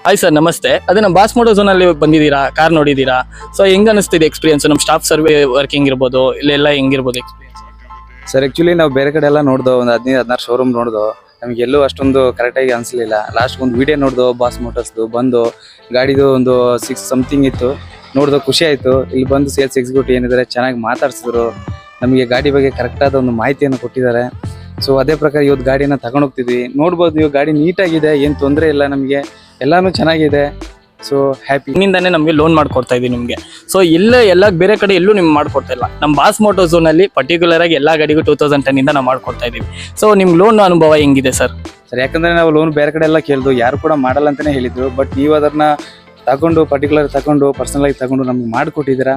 Hi sir, ನಮಸ್ತೆ. ಅದೇ ನಮ್ಮ ಬಾಸ್ ಮೋಟೋ ಝೋನ್ ಅಲ್ಲಿ ಬಂದಿದ್ದೀರಾ, ಕಾರ್ ನೋಡಿದ್ದೀರಾ? ಸೊ ಹೆಂಗ್ ಅನಿಸ್ತಿದೆ ಎಕ್ಸ್ಪೀರಿಯನ್ಸ್? ನಮ್ಮ ಸ್ಟಾಫ್ ಸರ್ವೆ ವರ್ಕಿಂಗ್ ಇರ್ಬೋದು, ಇಲ್ಲೆಲ್ಲ ಹೆಂಗಿರ್ಬೋದು ಎಕ್ಸ್ಪೀರಿಯನ್ಸ್? ಸರ್ ಆ್ಯಕ್ಚುಲಿ ನಾವು ಬೇರೆ ಕಡೆ ಎಲ್ಲ ನೋಡ್ದೋ, ಒಂದು 15-16 ಶೋರೂಮ್ ನೋಡ್ದೋ, ನಮಗೆ ಎಲ್ಲೂ ಅಷ್ಟೊಂದು ಕರೆಕ್ಟಾಗಿ ಅನಿಸ್ಲಿಲ್ಲ. ಲಾಸ್ಟ್ ಒಂದು ವಿಡಿಯೋ ನೋಡ್ದೋ ಬಾಸ್ ಮೋಟರ್ಸ್ದು, ಬಂದು ಗಾಡಿದು ಒಂದು 6 ಸಮಥಿಂಗ್ ಇತ್ತು, ನೋಡ್ದೋ ಖುಷಿ ಆಯಿತು. ಇಲ್ಲಿ ಬಂದು ಸೇಲ್ಸ್ ಎಕ್ಸಿಕ್ಯೂಟಿವ್ ಏನಿದ್ದಾರೆ ಚೆನ್ನಾಗಿ ಮಾತಾಡ್ಸಿದ್ರು, ನಮಗೆ ಗಾಡಿ ಬಗ್ಗೆ ಕರೆಕ್ಟಾದ ಒಂದು ಮಾಹಿತಿಯನ್ನು ಕೊಟ್ಟಿದ್ದಾರೆ. ಸೊ ಅದೇ ಪ್ರಕಾರ ಇವತ್ತು ಗಾಡಿನ ತಗೊಂಡೋಗ್ತಿದ್ವಿ. ನೋಡ್ಬೋದು, ಇವಾಗ ಗಾಡಿ ನೀಟಾಗಿದೆ, ಏನು ತೊಂದರೆ ಇಲ್ಲ, ನಮಗೆ ಎಲ್ಲನೂ ಚೆನ್ನಾಗಿದೆ. So happy. ನಿಮ್ಮಿಂದಾನೇ ನಮಗೆ ಲೋನ್ ಮಾಡ್ಕೊಡ್ತಾ ಇದೀವಿ ನಿಮಗೆ. ಸೊ ಎಲ್ಲ ಬೇರೆ ಕಡೆ ಎಲ್ಲೂ ನಿಮ್ಗೆ ಮಾಡ್ಕೊಡ್ತಾ ಇಲ್ಲ. ನಮ್ಮ ಬಾಸ್ ಮೋಟೋ ಝೋನಲ್ಲಿ ಪರ್ಟಿಕ್ಯುಲರ್ ಆಗಿ ಎಲ್ಲ ಗಾಡಿಗೂ 2010 ಇಂದ ನಾವು ಮಾಡ್ಕೊಡ್ತಾ ಇದೀವಿ. ಸೊ ನಿಮ್ಗೆ ಲೋನ್ ಅನುಭವ ಹೆಂಗಿದೆ ಸರ್? ಸರ್ ಯಾಕಂದರೆ ನಾವು ಲೋನ್ ಬೇರೆ ಕಡೆ ಎಲ್ಲ ಕೇಳಿದ್ವು, ಯಾರು ಕೂಡ ಮಾಡಲ್ಲ ಅಂತಲೇ ಹೇಳಿದ್ರು. ಬಟ್ ನೀವು ಅದನ್ನು ತಗೊಂಡು ಪರ್ಟಿಕ್ಯುಲರ್ ತಗೊಂಡು ಪರ್ಸನಲಾಗಿ ತಗೊಂಡು ನಮ್ಗೆ ಮಾಡಿಕೊಟ್ಟಿದ್ದೀರಾ.